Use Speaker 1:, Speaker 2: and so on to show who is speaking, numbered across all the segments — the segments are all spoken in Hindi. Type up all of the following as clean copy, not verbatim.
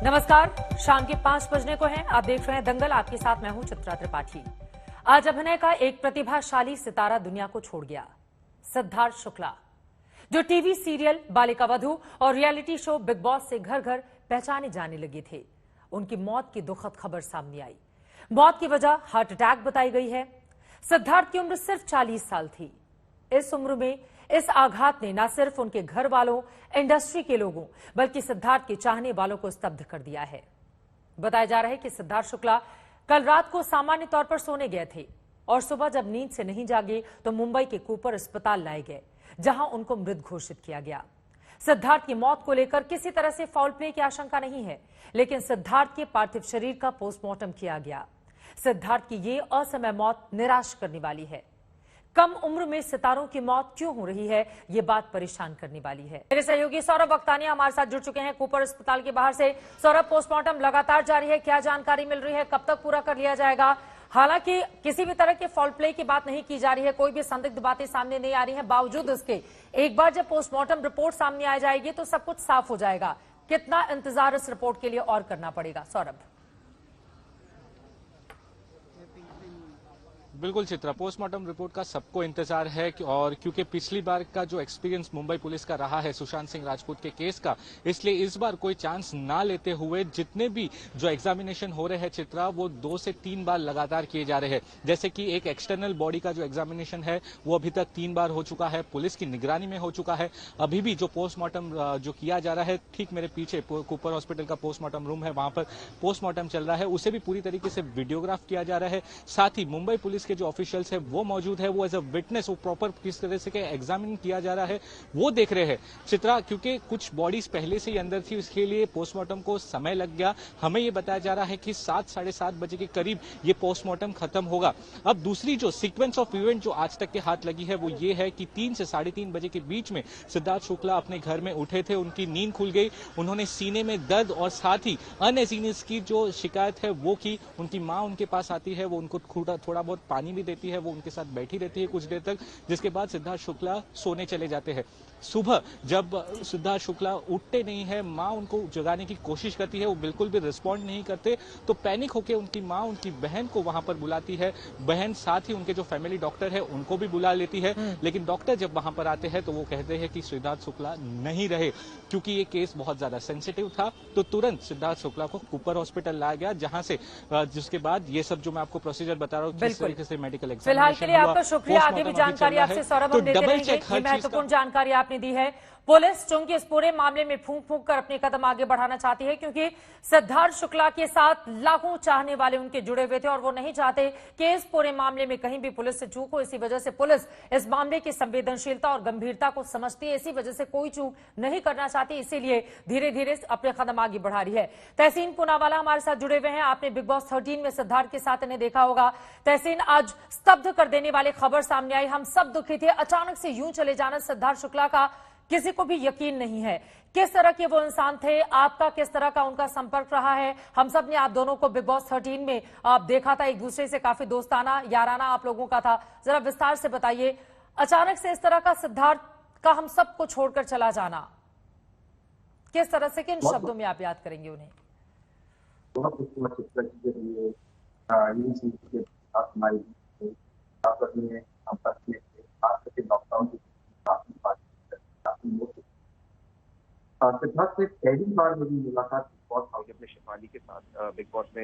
Speaker 1: नमस्कार, शाम के 5 बजने को हैं। आप देख रहे हैं दंगल। आपके साथ मैं हूं चित्रा त्रिपाठी। आज अभिनय का एक प्रतिभाशाली सितारा दुनिया को छोड़ गया, सिद्धार्थ शुक्ला, जो टीवी सीरियल बालिका वधू और रियलिटी शो बिग बॉस से घर घर पहचाने जाने लगे थे। उनकी मौत की दुखद खबर सामने आई। मौत की वजह हार्ट अटैक बताई गई है। सिद्धार्थ की उम्र सिर्फ 40 साल थी। इस उम्र में इस आघात ने न सिर्फ उनके घर वालों, इंडस्ट्री के लोगों, बल्कि सिद्धार्थ के चाहने वालों को स्तब्ध कर दिया है। बताया जा रहा है कि सिद्धार्थ शुक्ला कल रात को सामान्य तौर पर सोने गए थे और सुबह जब नींद से नहीं जागे तो मुंबई के कूपर अस्पताल लाए गए, जहां उनको मृत घोषित किया गया। सिद्धार्थ की मौत को लेकर किसी तरह से फाउल प्ले की आशंका नहीं है, लेकिन सिद्धार्थ के पार्थिव शरीर का पोस्टमार्टम किया गया। सिद्धार्थ की ये असमय मौत निराश करने वाली है। कम उम्र में सितारों की मौत क्यों हो रही है, ये बात परेशान करने वाली है। मेरे सहयोगी सौरभ वक्तानिया हमारे साथ जुड़ चुके हैं कूपर अस्पताल के बाहर से। सौरभ, पोस्टमार्टम लगातार जारी है, क्या जानकारी मिल रही है, कब तक पूरा कर लिया जाएगा? हालांकि किसी भी तरह के फॉल प्ले की बात नहीं की जा रही है, कोई भी संदिग्ध बातें सामने नहीं आ रही हैं, बावजूद इसके एक बार जब पोस्टमार्टम रिपोर्ट सामने आ जाएगी तो सब कुछ साफ हो जाएगा। कितना इंतजार इस रिपोर्ट के लिए और करना पड़ेगा, सौरभ?
Speaker 2: बिल्कुल चित्रा, पोस्टमार्टम रिपोर्ट का सबको इंतजार है और क्योंकि पिछली बार का जो एक्सपीरियंस मुंबई पुलिस का रहा है सुशांत सिंह राजपूत के केस का, इसलिए इस बार कोई चांस ना लेते हुए जितने भी जो एग्जामिनेशन हो रहे हैं चित्रा, वो 2 से 3 बार लगातार किए जा रहे हैं। जैसे कि एक एक्सटर्नल बॉडी का जो एग्जामिनेशन है वो अभी तक 3 बार हो चुका है, पुलिस की निगरानी में हो चुका है। अभी भी जो पोस्टमार्टम जो किया जा रहा है, ठीक मेरे पीछे कूपर हॉस्पिटल का पोस्टमार्टम रूम है, वहां पर पोस्टमार्टम चल रहा है, उसे भी पूरी तरीके से वीडियोग्राफ किया जा रहा है। साथ ही मुंबई पुलिस जो ऑफिशियल्स है वो मौजूद है, वो एज अ विटनेस, वो प्रॉपर किस तरह से एग्जामिन किया जा रहा है वो देख रहे हैं चित्रा। क्योंकि कुछ बॉडीज पहले से ही अंदर थी, इसके लिए पोस्टमार्टम को समय लग गया। हमें ये बताया जा रहा है कि 7 साढ़े 7 बजे के करीब ये पोस्टमार्टम खत्म होगा। अब दूसरी जो सीक्वेंस ऑफ इवेंट जो आज तक के हाथ लगी है वो ये है कि 3 से साढ़े 3 बजे के बीच में सिद्धार्थ शुक्ला अपने घर में उठे थे, उनकी नींद खुल गई, उन्होंने सीने में दर्द और साथ ही अनइजीनेस की जो शिकायत है वो की। उनकी माँ उनके पास आती है, वो उनको थोड़ा बहुत पानी भी देती है, वो उनके साथ बैठी रहती है कुछ देर तक, जिसके बाद सिद्धार्थ शुक्ला सोने चले जाते हैं। सुबह जब सिद्धार्थ शुक्ला उठते नहीं है, माँ उनको जगाने की कोशिश करती है, वो बिल्कुल भी रिस्पॉन्ड नहीं करते, तो पैनिक होकर उनकी माँ उनकी बहन को वहां पर बुलाती है। बहन साथ ही उनके जो फैमिली डॉक्टर है उनको भी बुला लेती है, लेकिन डॉक्टर जब वहां पर आते हैं तो वो कहते हैं कि सिद्धार्थ शुक्ला नहीं रहे। क्योंकि ये केस बहुत ज्यादा सेंसिटिव था तो तुरंत सिद्धार्थ शुक्ला को कूपर हॉस्पिटल लाया गया, जहां से जिसके बाद ये सब जो मैं आपको प्रोसीजर बता रहा हूँ किस तरीके से मेडिकल
Speaker 1: फिलहाल के लिए आपका शुक्रिया। आगे भी जानकारी आपसे सौरभ हम देते रहेंगे। ये महत्वपूर्ण जानकारी आपने दी है। पुलिस चूंकि इस पूरे मामले में फूंक फूंक कर अपने कदम आगे बढ़ाना चाहती है, क्योंकि सिद्धार्थ शुक्ला के साथ लाखों चाहने वाले उनके जुड़े हुए थे और वो नहीं चाहते कि इस पूरे मामले में कहीं भी पुलिस से चूक हो। इसी वजह से पुलिस इस मामले की संवेदनशीलता और गंभीरता को समझती है, इसी वजह से कोई चूक नहीं करना चाहती, इसीलिए धीरे धीरे अपने कदम आगे बढ़ा रही है। तहसीन पूनावाला हमारे साथ जुड़े हुए हैं। आपने बिग बॉस 13 में सिद्धार्थ के साथ इन्हें देखा होगा। तहसीन, आज स्तब्ध कर देने वाली खबर सामने आई, हम सब दुखी थे। अचानक से यूं चले जाना सिद्धार्थ शुक्ला का किसी को भी यकीन नहीं है। किस तरह के वो इंसान थे, आपका किस तरह का उनका संपर्क रहा है? हम सब ने आप दोनों को बिग बॉस 13 में आप देखा था, एक दूसरे से काफी दोस्ताना याराना आप लोगों का था। जरा विस्तार से बताइए, अचानक से इस तरह का सिद्धार्थ का हम सबको छोड़कर चला जाना, किस तरह से, किन शब्दों में आप याद करेंगे उन्हें?
Speaker 3: सिद्धार्थ से पहली बार मेरी मुलाकात बिग बॉस हाउस अपने शिफाली के साथ बिग बॉस में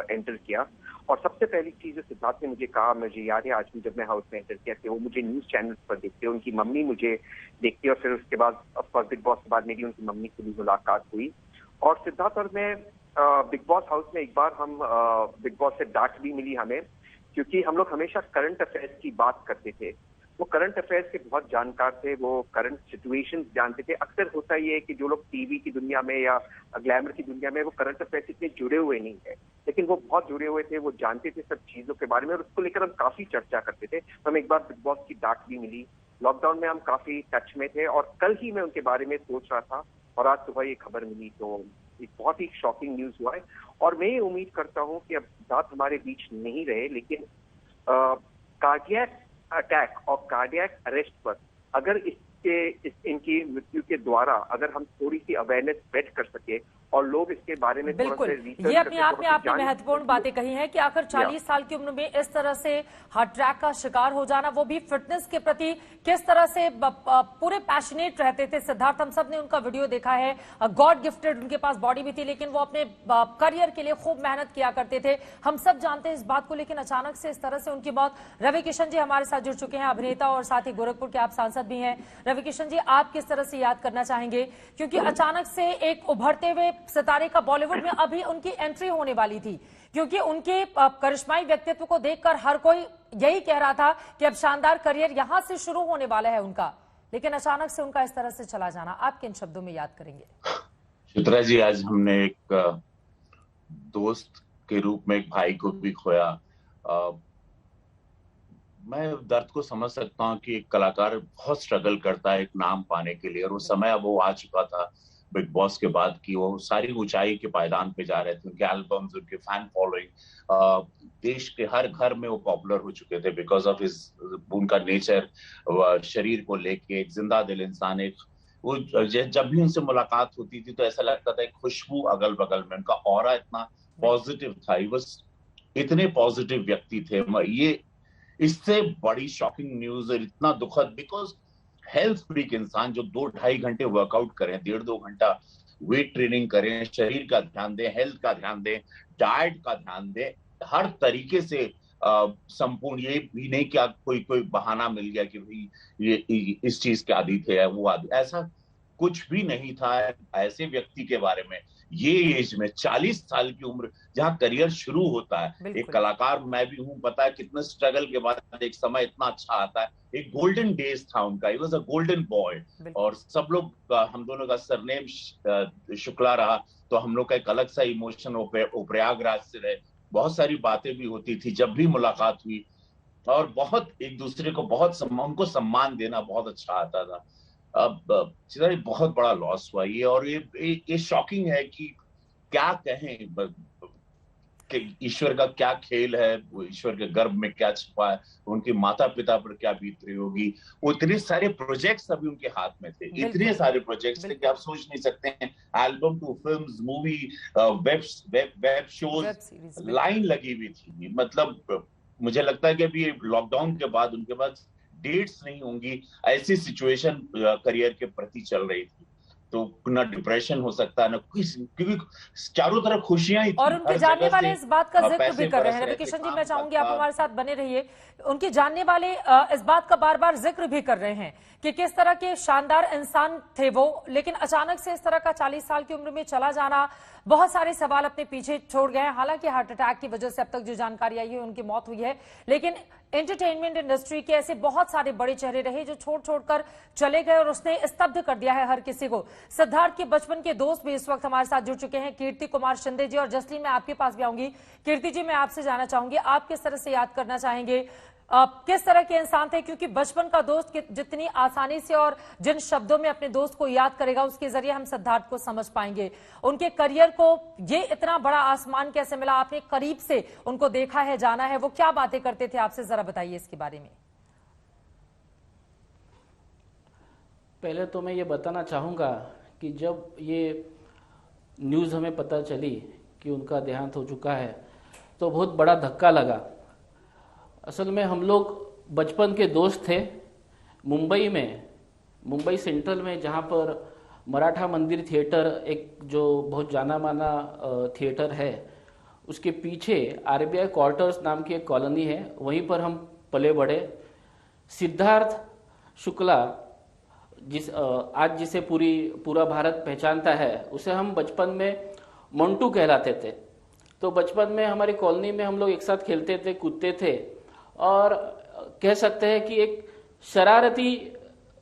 Speaker 3: एंटर किया। और सबसे पहली चीज जो सिद्धार्थ ने मुझे कहा, मुझे याद है आज भी, जब मैं हाउस में एंटर किया कि वो मुझे न्यूज चैनल पर देखते, उनकी मम्मी मुझे देखती, और फिर उसके बाद ऑफकोर्स बिग बॉस के बाद मेरी उनकी मम्मी से भी मुलाकात हुई। और सिद्धार्थ और मैं बिग बॉस हाउस में एक बार हम बिग बॉस से डांट भी मिली हमें, क्योंकि हम लोग हमेशा करंट अफेयर्स की बात करते थे। वो करंट अफेयर्स के बहुत जानकार थे, वो करंट सिचुएशंस जानते थे। अक्सर होता ये है कि जो लोग टीवी की दुनिया में या ग्लैमर की दुनिया में वो करंट अफेयर्स इतने जुड़े हुए नहीं है, लेकिन वो बहुत जुड़े हुए थे, वो जानते थे सब चीजों के बारे में और उसको लेकर हम काफी चर्चा करते थे। हमें एक बार बिग बॉस की डांट भी मिली, लॉकडाउन में हम काफी टच में थे और कल ही मैं उनके बारे में सोच रहा था और आज सुबह ये खबर मिली तो एक बहुत ही शॉकिंग न्यूज हुआ है। और मैं ये उम्मीद करता हूँ कि अब सिद्धार्थ हमारे बीच नहीं रहे, लेकिन कार्डियक अटैक और कार्डियक अरेस्ट पर अगर इनकी मृत्यु के द्वारा अगर हम थोड़ी सी अवेयरनेस स्प्रेड कर सके और लोग इसके बारे में थोड़ा
Speaker 1: बिल्कुल,
Speaker 3: सा रिसर्च
Speaker 1: ये अपने आप में आपने
Speaker 3: जान-
Speaker 1: महत्वपूर्ण बातें कही हैं कि आखिर 40 साल की उम्र में इस तरह से हार्ट अटैक का शिकार हो जाना, वो भी फिटनेस के प्रति किस तरह से पूरे पैशनेट रहते थे सिद्धार्थ। हम सब ने उनका वीडियो देखा है, गॉड गिफ्टेड उनके पास बॉडी भी थी, लेकिन वो अपने करियर के लिए खूब मेहनत किया करते थे। हम सब जानते हैं इस बात को, लेकिन अचानक से इस तरह से उनकी मौत। रवि किशन जी हमारे साथ जुड़ चुके हैं, अभिनेता और साथ ही गोरखपुर के आप सांसद भी हैं। रवि किशन जी, आप किस तरह से याद करना चाहेंगे, क्योंकि अचानक से एक उभरते हुए सितारे का बॉलीवुड में अभी उनकी एंट्री होने वाली थी, क्योंकि उनके करिश्माई व्यक्तित्व को देखकर हर कोई यही कह रहा था कि अब शानदार करियर यहां से शुरू होने वाला है उनका, लेकिन अचानक से उनका इस तरह से चला जाना, आप किन शब्दों में याद करेंगे?
Speaker 4: चित्रा जी, आज हमने एक दोस्त के रूप में एक भाई को भी खोया। मैं दर्द को समझ सकता हूँ कि एक कलाकार बहुत स्ट्रगल करता है एक नाम पाने के लिए, और वो समय अब वो आ चुका था बिग बॉस के बाद की वो सारी ऊंचाई के पायदान पे जा रहे थे। उनके एल्बम्स, उनके फैन फॉलोइंग, देश के हर घर में वो पॉपुलर हो चुके थे बिकॉज ऑफ हिज उनका नेचर, शरीर को लेके एक जिंदा दिल इंसान। एक वो जब भी उनसे मुलाकात होती थी तो ऐसा लगता था एक खुशबू अगल बगल में, उनका ऑरा इतना पॉजिटिव था, बस इतने पॉजिटिव व्यक्ति थे। ये इससे बड़ी शॉकिंग न्यूज और इतना दुखद, बिकॉज हेल्थ फ्रीक इंसान जो 2-2.5 घंटे वर्कआउट करें, 1.5-2 घंटा वेट ट्रेनिंग करें, शरीर का ध्यान दें, हेल्थ का ध्यान दें, डाइट का ध्यान दें, हर तरीके से संपूर्ण, ये भी नहीं कि कोई बहाना मिल गया कि भाई ये इस चीज के आदी थे, वो आदि, ऐसा कुछ भी नहीं था। ऐसे व्यक्ति के बारे में ये एज में 40 साल की उम्र जहाँ करियर शुरू होता है, एक कलाकार मैं भी हूँ, पता है कितने स्ट्रगल के बाद एक समय इतना अच्छा आता है। एक गोल्डन डेज था उनका, it was a golden boy. और सब लोग, हम दोनों का सरनेम शुक्ला रहा, तो हम लोग का एक अलग सा इमोशन प्रयागराज से रहे, बहुत सारी बातें भी होती थी जब भी मुलाकात हुई, और बहुत एक दूसरे को उनको सम्मान देना बहुत अच्छा आता था। अब बहुत बड़ा लॉस हुआ ये, और ये शॉकिंग है कि क्या कहें कि ईश्वर का क्या खेल है, वो ईश्वर के गर्भ में क्या छिपा है, उनके माता पिता पर क्या बीत रही होगी। वो इतने सारे प्रोजेक्ट्स अभी उनके हाथ में थे, इतने सारे प्रोजेक्ट्स थे कि आप सोच नहीं सकते हैं। Album to films, movie, web shows, line लगी हुई थी। मतलब मुझे लगता है कि अभी लॉकडाउन के बाद उनके पास डेट्स नहीं होंगी, ऐसी सिचुएशन करियर के प्रति चल रही थी। तो ना डिप्रेशन हो सकता है ना क्योंकि चारों तरफ खुशियां ही थी,
Speaker 1: और उनके जानने वाले इस बात का जिक्र भी कर रहे हैं। रवि किशन जी, मैं चाहूंगी आप हमारे साथ बने रहिए। उनके जानने वाले इस बात का बार बार जिक्र भी कर रहे हैं कि किस तरह के शानदार इंसान थे वो, लेकिन अचानक से इस तरह का 40 साल की उम्र में चला जाना बहुत सारे सवाल अपने पीछे छोड़ गए हैं। हालांकि हार्ट अटैक की वजह से अब तक जो जानकारी आई है उनकी मौत हुई है, लेकिन एंटरटेनमेंट इंडस्ट्री के ऐसे बहुत सारे बड़े चेहरे रहे जो छोड़ कर चले गए और उसने स्तब्ध कर दिया है हर किसी को। सिद्धार्थ के बचपन के दोस्त भी इस वक्त हमारे साथ जुड़ चुके हैं, कीर्ति कुमार शिंदे जी। और जसलीन, मैं आपके पास भी आऊंगी। कीर्ति जी, मैं आपसे जानना चाहूंगी, आप किस तरह से याद करना चाहेंगे, किस तरह के इंसान थे, क्योंकि बचपन का दोस्त जितनी आसानी से और जिन शब्दों में अपने दोस्त को याद करेगा उसके जरिए हम सिद्धार्थ को समझ पाएंगे। उनके करियर को ये इतना बड़ा आसमान कैसे मिला, आपने करीब से उनको देखा है, जाना है, वो क्या बातें करते थे आपसे, जरा बताइए इसके बारे में।
Speaker 5: पहले तो मैं ये बताना चाहूँगा कि जब ये न्यूज़ हमें पता चली कि उनका देहांत हो चुका है तो बहुत बड़ा धक्का लगा। असल में हम लोग बचपन के दोस्त थे। मुंबई सेंट्रल में, जहाँ पर मराठा मंदिर थिएटर, एक जो बहुत जाना माना थिएटर है, उसके पीछे आरबीआई क्वार्टर्स नाम की एक कॉलोनी है, वहीं पर हम पले बढ़े। सिद्धार्थ शुक्ला आज जिसे पूरा भारत पहचानता है, उसे हम बचपन में मोंटू कहलाते थे। तो बचपन में हमारी कॉलोनी में हम लोग एक साथ खेलते थे, कूदते थे, और कह सकते हैं कि एक शरारती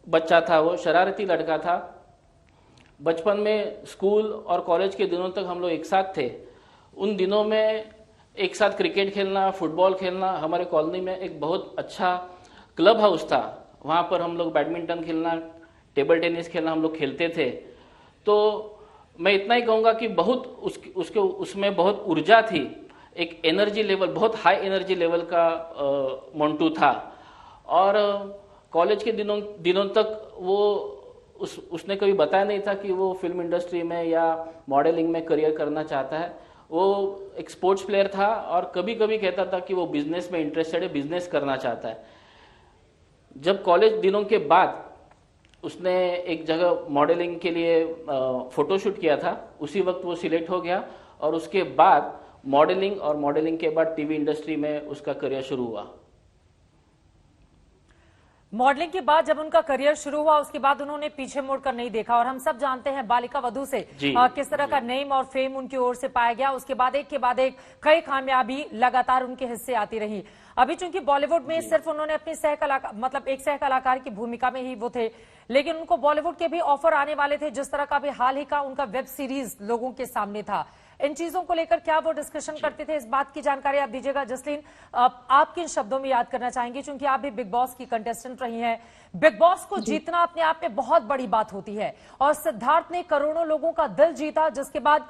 Speaker 5: बच्चा था, वो शरारती लड़का था। बचपन में स्कूल और कॉलेज के दिनों तक हम लोग एक साथ थे। उन दिनों में एक साथ क्रिकेट खेलना, फुटबॉल खेलना, हमारे कॉलोनी में एक बहुत अच्छा क्लब हाउस था, वहाँ पर हम लोग बैडमिंटन खेलना, टेबल टेनिस खेलना हम लोग खेलते थे। तो मैं इतना ही कहूँगा कि बहुत उसमें बहुत ऊर्जा थी, एक एनर्जी लेवल, बहुत हाई एनर्जी लेवल का मोंटू था। और कॉलेज के दिनों तक वो उसने कभी बताया नहीं था कि वो फिल्म इंडस्ट्री में या मॉडलिंग में करियर करना चाहता है। वो एक स्पोर्ट्स प्लेयर था और कभी कभी कहता था कि वो बिजनेस में इंटरेस्टेड है, बिजनेस करना चाहता है। जब कॉलेज दिनों के बाद उसने एक जगह मॉडलिंग के लिए फोटोशूट किया था, उसी वक्त वो सिलेक्ट हो गया और उसके बाद मॉडलिंग और मॉडलिंग के बाद टीवी इंडस्ट्री में उसका करियर शुरू हुआ।
Speaker 1: मॉडलिंग के बाद जब उनका करियर शुरू हुआ उसके बाद उन्होंने पीछे मुड़कर नहीं देखा और हम सब जानते हैं बालिका वधू से किस तरह का नेम और फेम उनकी ओर से पाया गया। उसके बाद एक के बाद एक कई कामयाबी लगातार उनके हिस्से आती रही। अभी चूंकि बॉलीवुड में सिर्फ उन्होंने अपनी सह कलाकार मतलब एक सह कलाकार की भूमिका में ही वो थे, लेकिन उनको बॉलीवुड के भी ऑफर आने वाले थे, जिस तरह का भी हाल ही का उनका वेब सीरीज लोगों के सामने था। इन चीजों को लेकर क्या वो डिस्कशन करते थे, इस बात की जानकारी आप दीजिएगा। जसलीन, आप किन शब्दों में याद करना चाहेंगे, क्योंकि आप भी बिग बॉस की कंटेस्टेंट रही हैं। बिग बॉस को जीतना अपने आप में बहुत बड़ी बात होती है और सिद्धार्थ ने करोड़ों लोगों का दिल जीता, जिसके बाद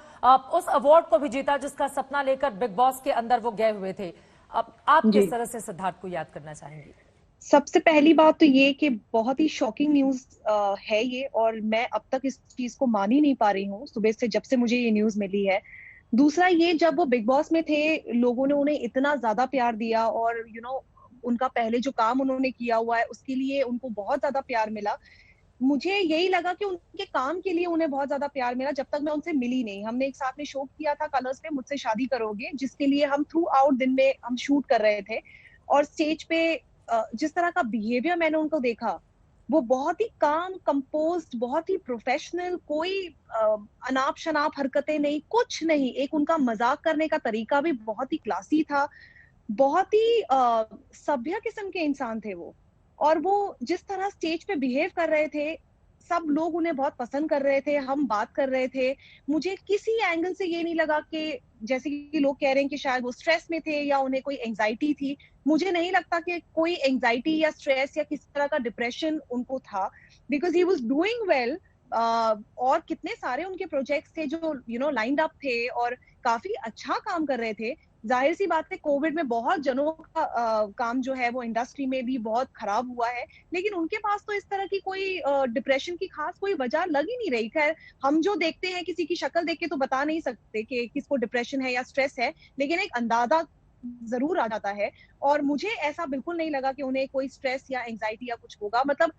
Speaker 1: उस अवार्ड को भी जीता जिसका सपना लेकर बिग बॉस के अंदर वो गए हुए थे। अब आप किस तरह से सिद्धार्थ को याद करना चाहेंगे?
Speaker 6: सबसे पहली बात तो ये कि बहुत ही शॉकिंग न्यूज है ये, और मैं अब तक इस चीज को मान ही नहीं पा रही हूँ सुबह से, जब से मुझे ये न्यूज मिली है। दूसरा ये, जब वो बिग बॉस में थे लोगों ने उन्हें इतना ज्यादा प्यार दिया और उनका पहले जो काम उन्होंने किया हुआ है उसके लिए उनको बहुत ज्यादा प्यार मिला। मुझे यही लगा कि उनके काम के लिए उन्हें बहुत ज्यादा प्यार मिला जब तक मैं उनसे मिली नहीं। हमने एक साथ में शो किया था कलर्स पे, मुझसे शादी करोगे, जिसके लिए हम थ्रू आउट दिन में हम शूट कर रहे थे। और स्टेज पे जिस तरह का बिहेवियर मैंने उनको देखा, वो बहुत ही काम कंपोज्ड, बहुत ही प्रोफेशनल, कोई अनाप शनाप हरकतें नहीं, कुछ नहीं। एक उनका मजाक करने का तरीका भी बहुत ही क्लासी था, बहुत ही सभ्य किस्म के इंसान थे वो। और वो जिस तरह स्टेज पे बिहेव कर रहे थे, सब लोग उन्हें बहुत पसंद कर रहे थे, हम बात कर रहे थे। मुझे किसी एंगल से ये नहीं लगा कि जैसे कि लोग कह रहे हैं कि शायद वो स्ट्रेस में थे या उन्हें कोई एंजाइटी थी। मुझे नहीं लगता कि कोई एंजाइटी या स्ट्रेस या किसी तरह का डिप्रेशन उनको था, because he was doing well. और कितने सारे उनके प्रोजेक्ट्स थे जो लाइंड अप थे और काफी अच्छा काम कर रहे थे। जाहिर सी बात है कोविड में बहुत जनों का काम जो है वो इंडस्ट्री में भी बहुत खराब हुआ है, लेकिन उनके पास तो इस तरह की कोई डिप्रेशन की खास कोई वजह लग ही नहीं रही। खैर, हम जो देखते हैं किसी की शक्ल देख के तो बता नहीं सकते कि किसको डिप्रेशन है या स्ट्रेस है, लेकिन एक अंदाजा जरूर आ जाता है। और मुझे ऐसा बिल्कुल नहीं लगा कि उन्हें कोई स्ट्रेस या एंजाइटी या कुछ होगा। मतलब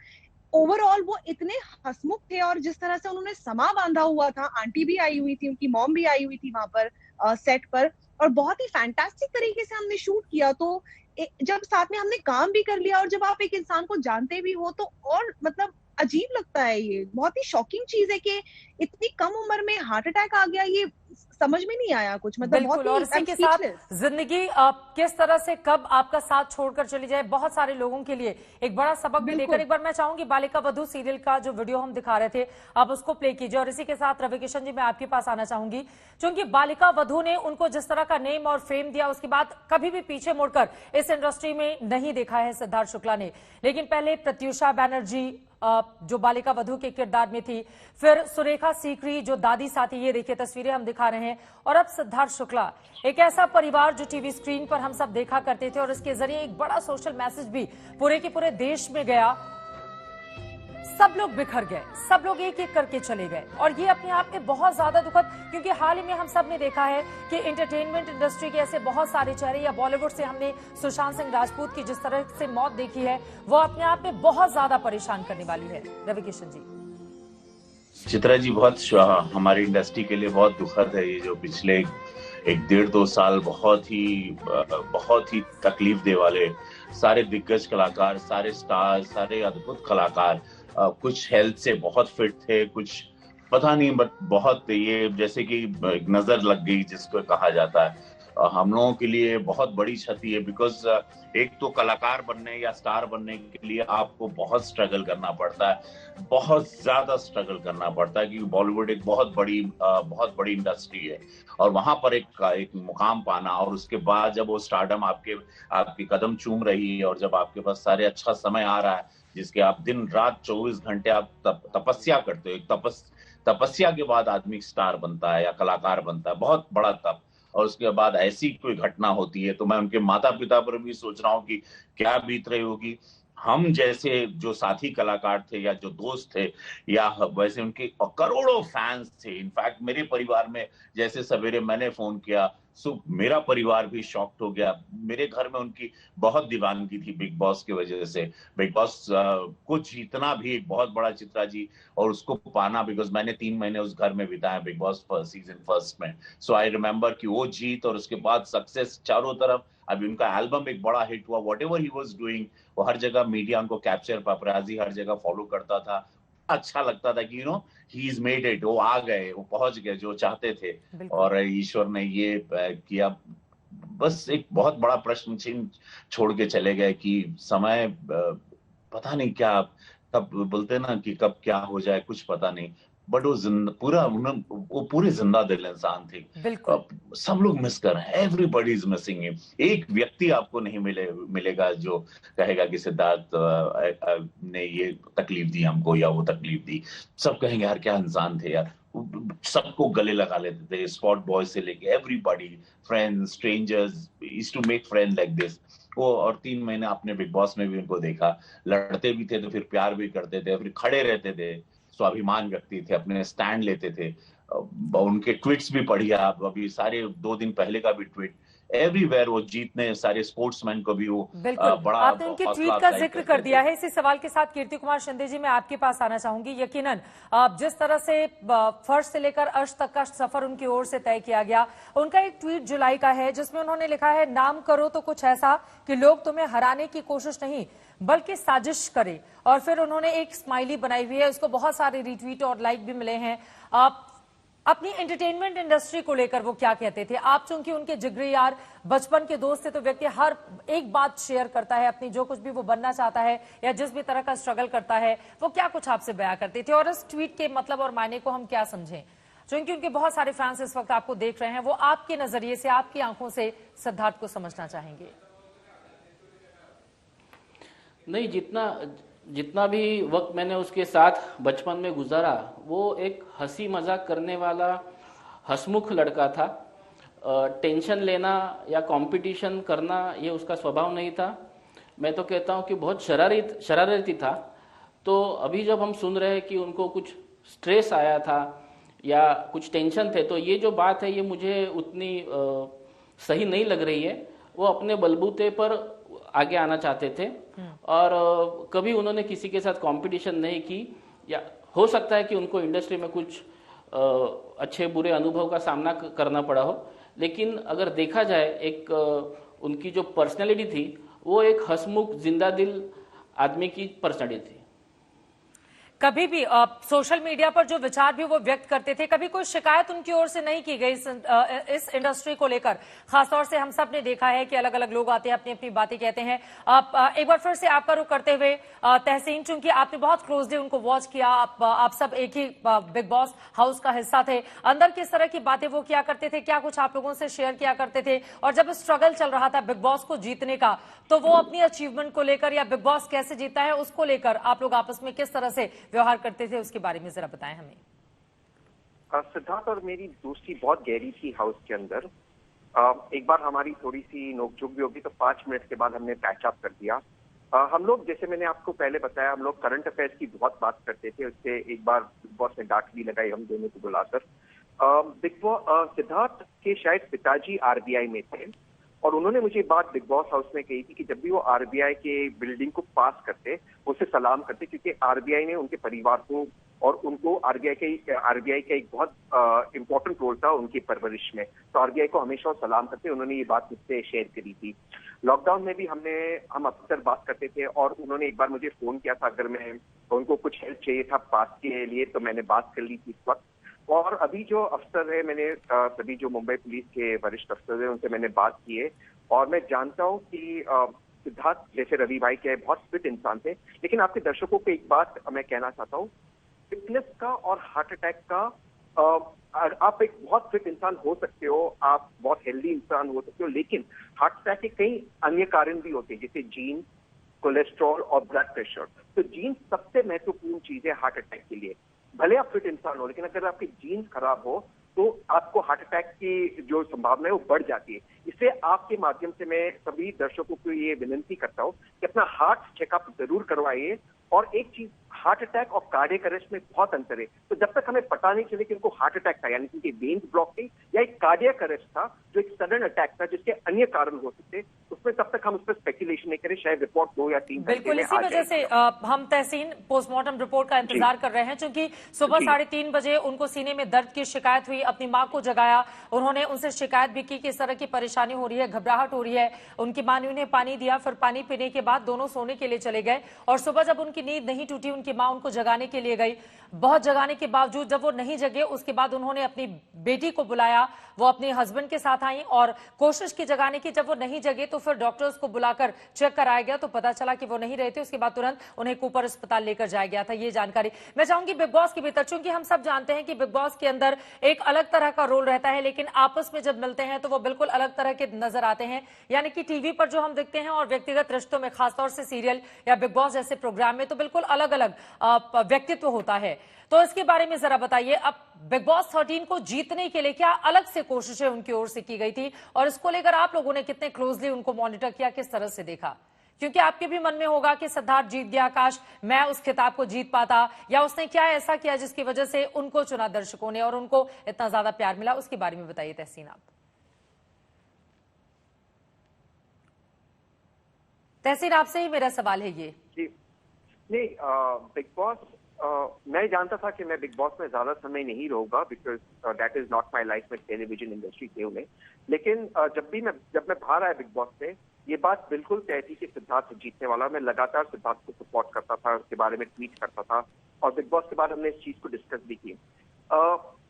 Speaker 6: ओवरऑल वो इतने हंसमुख थे और जिस तरह से उन्होंने समा बांधा हुआ था, आंटी भी आई हुई थी, उनकी मॉम भी आई हुई थी वहां पर सेट पर, और बहुत ही फैंटास्टिक तरीके से हमने शूट किया। तो जब साथ में हमने काम भी कर लिया और जब आप एक इंसान को जानते भी हो तो और मतलब अजीब लगता है। ये बहुत ही शॉकिंग चीज है कि इतनी कम उम्र में हार्ट अटैक आ गया, ये समझ में नहीं आया कुछ। मतलब
Speaker 1: बिल्कुल, और इसी के साथ जिंदगी किस तरह से कब आपका साथ छोड़कर चली जाए, बहुत सारे लोगों के लिए एक बड़ा सबक भी देकर। एक बार मैं चाहूंगी बालिका वधू सीरियल का जो वीडियो हम दिखा रहे थे आप उसको प्ले कीजिए। और इसी के साथ रवि किशन जी मैं आपके पास आना चाहूंगी, क्योंकि बालिका वधू ने उनको जिस तरह का नेम और फेम दिया उसके बाद कभी भी पीछे मुड़कर इस इंडस्ट्री में नहीं देखा है सिद्धार्थ शुक्ला ने। लेकिन पहले प्रत्युषा बैनर्जी जो बालिका वधू के किरदार में थी, फिर सुरेखा सीकरी जो दादी साथी, ये देखिए तस्वीरें हम दिखा रहे हैं, और अब सिद्धार्थ शुक्ला। एक ऐसा परिवार जो टीवी स्क्रीन पर हम सब देखा करते थे और इसके जरिए एक बड़ा सोशल मैसेज भी पूरे के पूरे देश में गया। सब लोग बिखर गए, सब लोग एक एक करके चले गए, और ये अपने आप में बहुत ज्यादा दुखद, क्योंकि हाल ही में हम सब ने देखा है कि एंटरटेनमेंट इंडस्ट्री के ऐसे बहुत सारे चेहरे, या बॉलीवुड से हमने सुशांत सिंह राजपूत की जिस तरह से मौत देखी है वो अपने आप में बहुत ज्यादा परेशान करने वाली है। रवि किशन जी।
Speaker 4: चित्रा जी, बहुत हमारी इंडस्ट्री के लिए बहुत दुखद है ये जो पिछले 1-1.5-2 साल बहुत ही तकलीफ दे वाले सारे दिग्गज कलाकार, सारे स्टार, सारे अद्भुत कलाकार, कुछ हेल्थ से बहुत फिट थे, कुछ पता नहीं, बट बहुत ये जैसे कि नजर लग गई जिसको कहा जाता है। हम लोगों के लिए बहुत बड़ी क्षति है, बिकॉज एक तो कलाकार बनने या स्टार बनने के लिए आपको बहुत स्ट्रगल करना पड़ता है, बहुत ज्यादा स्ट्रगल करना पड़ता है, क्योंकि बॉलीवुड एक बहुत बड़ी इंडस्ट्री है, और वहां पर एक मुकाम पाना, और उसके बाद जब वो स्टारडम आपके कदम चूम रही है, और जब आपके पास सारे अच्छा समय आ रहा है जिसके आप दिन रात 24 घंटे आप तपस्या करते हो, एक तपस्या के बाद आदमी स्टार बनता है या कलाकार बनता है, बहुत बड़ा तप, और उसके बाद ऐसी कोई घटना होती है तो मैं उनके माता पिता पर भी सोच रहा हूँ कि क्या बीत रही होगी। हम जैसे जो साथी कलाकार थे या जो दोस्त थे या वैसे उनके करोड़ों फैंस थे। इनफैक्ट मेरे परिवार में जैसे सवेरे मैंने फोन किया, सो मेरा परिवार भी शॉक्ड हो गया। मेरे घर में उनकी बहुत दीवानगी थी बिग बॉस की वजह से। बिग बॉस को जीतना भी एक बहुत बड़ा चित्रा जी, और उसको पाना, बिकॉज मैंने 3 महीने उस घर में बिताया बिग बॉस सीजन फर्स्ट में। सो आई रिमेम्बर कि वो जीत और उसके बाद सक्सेस चारों तरफ। अभी उनका एल्बम एक बड़ा हिट हुआ, what ever he was doing, वो हर जगह मीडिया उनको कैप्चर, पापराजी हर जगह फॉलो करता था। अच्छा लगता था कि ही इज मेड इट, वो आ गए, वो पहुंच गए जो चाहते थे। और ईश्वर ने ये किया। बस एक बहुत बड़ा प्रश्न चिन्ह छोड़ के चले गए कि समय पता नहीं क्या, कब बोलते ना कि कब क्या हो जाए कुछ पता नहीं। बट वो पूरे जिंदा दिल इंसान थे।
Speaker 1: बिल्कुल।
Speaker 4: सब लोग मिस कर रहे हैं, एवरीबॉडी इज मिसिंग हिम। एक व्यक्ति आपको नहीं मिलेगा जो कहेगा कि सिद्धार्थ ने ये तकलीफ दी हमको या वो तकलीफ दी। सब कहेंगे यार क्या इंसान थे यार। सबको गले लगा लेते थे, स्पॉट बॉय से लेके everybody, friends, strangers, used to make friend like this. वो और 3 महीने आपने बिग बॉस में भी उनको देखा, लड़ते भी थे तो फिर प्यार भी करते थे, फिर खड़े रहते थे, स्वाभिमान रखते थे, अपने स्टैंड लेते थे। उनके ट्वीट्स भी पढ़िए आप, अभी सारे 2 दिन पहले का भी ट्वीट, एवरीवेयर वो जीतने सारे स्पोर्ट्समैन को भी वो
Speaker 1: बिल्कुल,
Speaker 4: बड़ा
Speaker 1: आपने उनके
Speaker 4: हौसला
Speaker 1: ट्वीट का
Speaker 4: अफजाई
Speaker 1: जिक्र
Speaker 4: करते
Speaker 1: कर दिया
Speaker 4: थे।
Speaker 1: है। इसी सवाल के साथ कीर्ति कुमार शिंदे जी, मैं आपके पास आना चाहूंगी। यकीनन जिस तरह से फर्श से लेकर अर्श तक का सफर उनकी ओर से तय किया गया, उनका एक ट्वीट जुलाई का है जिसमें उन्होंने लिखा है, नाम करो तो कुछ ऐसा कि लोग तुम्हें हराने की कोशिश नहीं बल्कि साजिश करे। और फिर उन्होंने एक स्माइली बनाई हुई है, उसको बहुत सारे रिट्वीट और लाइक भी मिले हैं। अपनी एंटरटेनमेंट इंडस्ट्री को लेकर वो क्या कहते थे? आप चूंकि उनके जिगरी यार, बचपन के दोस्त थे, तो व्यक्ति हर एक बात शेयर करता है अपनी, जो कुछ भी वो बनना चाहता है या जिस भी तरह का स्ट्रगल करता है, वो क्या कुछ आपसे बयां करते थे? और इस ट्वीट के मतलब और मायने को हम क्या समझें, चूंकि उनके बहुत सारे फैंस इस वक्त आपको देख रहे हैं, वो आपके नजरिए से, आपकी आंखों से सिद्धार्थ को समझना चाहेंगे।
Speaker 5: नहीं, जितना भी वक्त मैंने उसके साथ बचपन में गुजारा, वो एक हंसी मजाक करने वाला हंसमुख लड़का था। टेंशन लेना या कंपटीशन करना ये उसका स्वभाव नहीं था। मैं तो कहता हूँ कि बहुत शरारती था। तो अभी जब हम सुन रहे हैं कि उनको कुछ स्ट्रेस आया था या कुछ टेंशन थे, तो ये जो बात है ये मुझे उतनी सही नहीं लग रही है। वो अपने बलबूते पर आगे आना चाहते थे और कभी उन्होंने किसी के साथ कंपटीशन नहीं की। या हो सकता है कि उनको इंडस्ट्री में कुछ अच्छे बुरे अनुभव का सामना करना पड़ा हो, लेकिन अगर देखा जाए एक उनकी जो पर्सनैलिटी थी, वो एक हंसमुख जिंदा दिल आदमी की पर्सनैलिटी थी।
Speaker 1: कभी भी सोशल मीडिया पर जो विचार भी वो व्यक्त करते थे, कभी कोई शिकायत उनकी ओर से नहीं की गई इस इंडस्ट्री को लेकर? खासतौर से हम सब ने देखा है कि अलग अलग लोग आते हैं, अपनी अपनी बातें कहते हैं। एक बार फिर से आपका रुख करते हुए तहसीन, चूंकि आपने बहुत क्लोजली उनको वॉच किया, आप सब एक ही बिग बॉस हाउस का हिस्सा थे, अंदर किस तरह की बातें वो किया करते थे, क्या कुछ आप लोगों से शेयर किया करते थे? और जब स्ट्रगल चल रहा था बिग बॉस को जीतने का, तो वो अपनी अचीवमेंट को लेकर या बिग बॉस कैसे जीता है उसको लेकर आप लोग आपस में किस तरह से व्यवहार करते थे, उसके बारे में जरा बताएं हमें।
Speaker 3: सिद्धार्थ और मेरी दोस्ती बहुत गहरी थी हाउस के अंदर। एक बार हमारी थोड़ी सी नोकझोंक भी होगी तो 5 मिनट के बाद हमने पैच अप कर दिया। हम लोग, जैसे मैंने आपको पहले बताया, हम लोग करंट अफेयर्स की बहुत बात करते थे। उससे एक बार बिग बॉस ने डांट भी लगाई हम दोनों को बुलाकर। बिग बॉस, सिद्धार्थ के शायद पिताजी आरबीआई में थे और उन्होंने मुझे बात बिग बॉस हाउस में कही थी कि जब भी वो आरबीआई के बिल्डिंग को पास करते, उसे सलाम करते, क्योंकि आरबीआई ने उनके परिवार को और उनको आरबीआई का एक बहुत इंपॉर्टेंट रोल था उनकी परवरिश में। तो आरबीआई को हमेशा सलाम करते। उन्होंने ये बात मुझसे शेयर करी थी। लॉकडाउन में भी हम अक्सर बात करते थे और उन्होंने एक बार मुझे फोन किया था, अगर मैं उनको कुछ हेल्प चाहिए था पास के लिए, तो मैंने बात कर ली थी इस वक्त। और अभी जो अफसर है, मैंने सभी जो मुंबई पुलिस के वरिष्ठ अफसर है उनसे मैंने बात की है और मैं जानता हूँ कि सिद्धार्थ जैसे रवि भाई के बहुत फिट इंसान थे। लेकिन आपके दर्शकों को एक बात मैं कहना चाहता हूँ, फिटनेस का और हार्ट अटैक का, आप एक बहुत फिट इंसान हो सकते हो, आप बहुत हेल्दी इंसान हो सकते हो, लेकिन हार्ट अटैक के कई अन्य कारण भी होते हैं, जैसे जीन, कोलेस्ट्रॉल और ब्लड प्रेशर। तो जीन सबसे महत्वपूर्ण चीज है हार्ट अटैक के लिए। भले आप फिट इंसान हो, लेकिन अगर आपके जीन्स खराब हो तो आपको हार्ट अटैक की जो संभावना है वो बढ़ जाती है। इसलिए आपके माध्यम से मैं सभी दर्शकों को ये विनती करता हूँ कि अपना हार्ट चेकअप जरूर करवाइए। और एक चीज, हार्ट अटैक और कार्डियक अरेस्ट में बहुत अंतर है। तो जब तक हमें पता नहीं चले कि उनको हार्ट अटैक था, यानी कि उनके वेन्स ब्लॉक थे, या एक कार्डियक अरेस्ट था जो एक सडन अटैक था जिसके अन्य कारण हो सकते, उसमें तब तक हम उस पर स्पेकुलेशन नहीं करें। शायद रिपोर्ट 2 या 3 घंटे
Speaker 1: बिल्कुल,
Speaker 3: में
Speaker 1: इसी
Speaker 3: आ
Speaker 1: वजह से
Speaker 3: जाएगी।
Speaker 1: हम तहसीन पोस्टमार्टम रिपोर्ट का इंतजार कर रहे हैं, क्योंकि सुबह
Speaker 3: जी।
Speaker 1: 3:30 बजे उनको सीने में दर्द की शिकायत हुई। अपनी मां को जगाया, उन्होंने उनसे शिकायत भी की कि इस तरह की परेशानी हो रही है, घबराहट हो रही है। उनकी मां ने उन्हें पानी दिया, फिर पानी पीने के बाद दोनों सोने के लिए चले गए। और सुबह जब उनकी नींद नहीं टूटी, उनकी मां उनको जगाने के लिए गई। बहुत जगाने के बावजूद जब वो नहीं जगे, उसके बाद उन्होंने अपनी बेटी को बुलाया। वो अपने हस्बैंड के साथ आई और कोशिश की जगाने की। जब वो नहीं जगे तो फिर डॉक्टर्स को बुलाकर चेक कराया गया, तो पता चला कि वो नहीं रहे थे। उसके बाद तुरंत उन्हें कूपर अस्पताल लेकर जाया गया था। ये जानकारी मैं चाहूंगी बिग बॉस के भीतर, चूंकि हम सब जानते हैं कि बिग बॉस के अंदर एक अलग तरह का रोल रहता है, लेकिन आपस में जब मिलते हैं तो वो बिल्कुल अलग तरह के नजर आते हैं। यानी कि टीवी पर जो हम देखते हैं और व्यक्तिगत रिश्तों में, खासतौर से सीरियल या बिग बॉस जैसे प्रोग्राम में, तो बिल्कुल अलग अलग व्यक्तित्व होता है। तो इसके बारे में जरा बताइए, अब बिग बॉस 13 को जीतने के लिए क्या अलग से कोशिशें उनकी ओर से की गई थी, और इसको लेकर आप लोगों ने कितने क्लोजली उनको मॉनिटर किया, किस तरह से देखा? क्योंकि आपके भी मन में होगा कि सिद्धार्थ जीत गया, काश मैं उस खिताब को जीत पाता, या उसने क्या ऐसा किया जिसकी वजह से उनको चुना दर्शकों ने और उनको इतना ज्यादा प्यार मिला। उसके बारे में बताइए तहसीन आप। तहसीन, आपसे ही मेरा सवाल है ये।
Speaker 3: जी नहीं, बिग बॉस, मैं जानता था कि मैं बिग बॉस में ज्यादा समय नहीं रहूंगा, because that is not my life में टेलीविजन इंडस्ट्री के उन्हें। लेकिन जब मैं बाहर आया बिग बॉस से, ये बात बिल्कुल तय थी कि सिद्धार्थ जीतने वाला। मैं लगातार सिद्धार्थ को सपोर्ट करता था, उसके बारे में ट्वीट करता था, और बिग बॉस के बाद हमने इस चीज को डिस्कस भी की।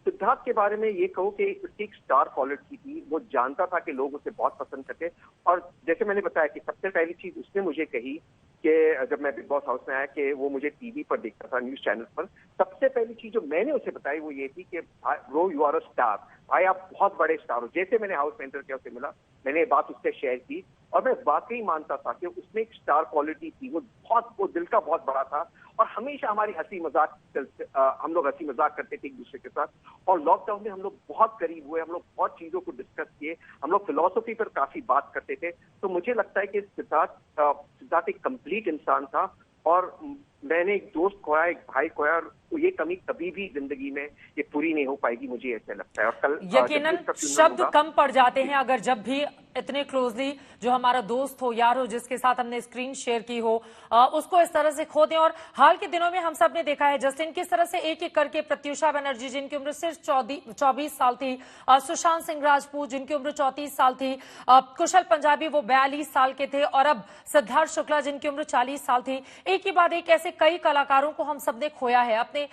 Speaker 3: सिद्धार्थ के बारे में ये कहूँ कि उसकी एक स्टार क्वालिटी थी। वो जानता था कि लोग उसे बहुत पसंद करते, और जैसे मैंने बताया कि सबसे पहली चीज उसने मुझे कही कि जब मैं बिग बॉस हाउस में आया कि वो मुझे टीवी पर देखता था, न्यूज चैनल पर। सबसे पहली चीज जो मैंने उसे बताई वो ये थी कि bro, you are a star, भाई आप बहुत बड़े स्टार हो। जैसे मैंने हाउस में एंटर किया, उसे मिला, मैंने ये बात उससे शेयर की, और मैं वाकई मानता था कि उसमें एक स्टार क्वालिटी थी। वो दिल का बहुत बड़ा था, और हमेशा हमारी हंसी मजाक हम लोग हंसी मजाक करते थे एक दूसरे के साथ। और लॉकडाउन में हम लोग बहुत करीब हुए, हम लोग बहुत चीजों को डिस्कस किए, हम लोग फिलॉसफी पर काफी बात करते थे। तो मुझे लगता है कि सिद्धार्थ एक कंप्लीट इंसान था, और मैंने एक दोस्त खोया, एक भाई खोया, और ये कमी कभी भी जिंदगी में ये पूरी नहीं हो पाएगी, मुझे ऐसा लगता है। और कल
Speaker 1: यकीनन शब्द कम पड़ जाते हैं अगर जब भी इतने क्लोजली जो हमारा दोस्त हो, यार हो, जिसके साथ हमने स्क्रीन शेयर की हो, उसको इस तरह से खो दें। और हाल के दिनों में हम सब ने देखा है जस्टिन किस तरह से एक एक करके, प्रत्युषा बनर्जी जिनकी उम्र सिर्फ 24 साल थी, सुशांत सिंह राजपूत जिनकी उम्र 34 साल थी, कुशल पंजाबी वो 42 साल के थे, और अब सिद्धार्थ शुक्ला जिनकी उम्र 40 साल थी। एक के बाद एक ऐसे कई कलाकारों को हम सबने खोया है। अपने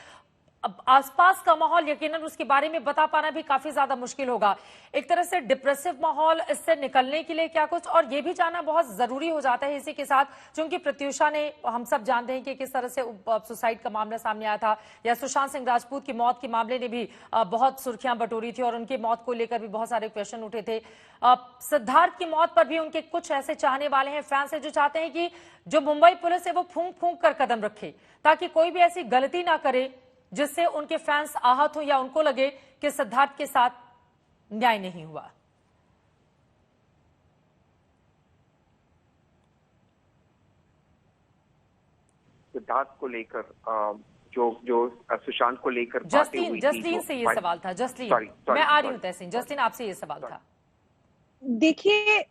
Speaker 1: आसपास का माहौल यकीनन उसके बारे में बता पाना भी काफी ज्यादा मुश्किल होगा। एक तरह से डिप्रेसिव माहौल, इससे निकलने के लिए क्या कुछ, और ये भी जानना बहुत जरूरी हो जाता है इसी के साथ, क्योंकि प्रत्युषा ने, हम सब जानते हैं कि किस तरह से सुसाइड का मामला सामने आया था, या सुशांत सिंह राजपूत की मौत के मामले ने भी बहुत सुर्खियां बटोरी थी, और उनकी मौत को लेकर भी बहुत सारे क्वेश्चन उठे थे। सिद्धार्थ की मौत पर भी उनके कुछ ऐसे चाहने वाले हैं, फैंस हैं, जो चाहते हैं कि जो मुंबई पुलिस है वो फूंक फूंक कर कदम रखे, ताकि कोई भी ऐसी गलती ना करे जिससे उनके फैंस आहत हो, या उनको लगे कि सिद्धार्थ के साथ न्याय नहीं हुआ।
Speaker 3: सिद्धार्थ को लेकर जो सुशांत को लेकर
Speaker 1: जस्लीन से ये सवाल था। जस्लीन, मैं आ रही हूं तहसीन, जस्लीन आपसे ये सवाल था।
Speaker 6: देखिए,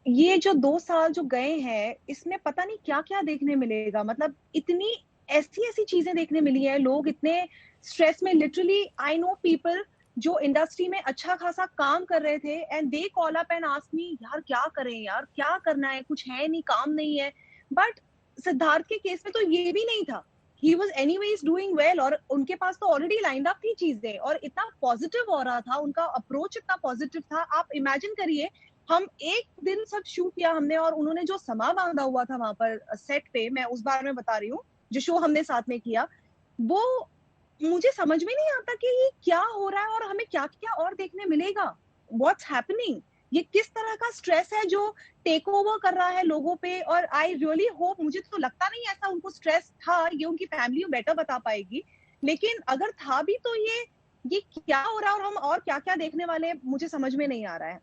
Speaker 6: ये जो 2 साल जो गए हैं, इसमें पता नहीं क्या क्या देखने मिलेगा। मतलब इतनी ऐसी चीजें देखने मिली है, लोग इतने स्ट्रेस में, लिटरली आई नो पीपल जो इंडस्ट्री में अच्छा खासा काम कर रहे थे, and they call up and ask me, यार क्या करें, यार क्या करना है, कुछ है नहीं, काम नहीं है। बट सिद्धार्थ के केस में तो ये भी नहीं था। He was anyways doing well, और उनके पास तो ऑलरेडी लाइंड अप थी चीजें, और इतना पॉजिटिव हो रहा था, उनका अप्रोच इतना पॉजिटिव था। आप इमेजिन करिए, हम एक दिन सब शूट किया हमने, और उन्होंने जो समा बांधा हुआ था वहां पर सेट पे, मैं उस बारे में बता रही हूँ, जो शो हमने साथ में किया, वो मुझे समझ में नहीं आता कि ये क्या हो रहा है, और हमें क्या क्या और देखने मिलेगा। व्हाट्स हैपनिंग, ये किस तरह का स्ट्रेस है जो टेक ओवर कर रहा है लोगों पे। और आई रियली होप, मुझे तो लगता नहीं ऐसा उनको स्ट्रेस था, ये उनकी फैमिली बेटर बता पाएगी, लेकिन अगर था भी तो ये ये क्या हो रहा है और हम और क्या क्या देखने वाले हैं, मुझे समझ में नहीं आ रहा है।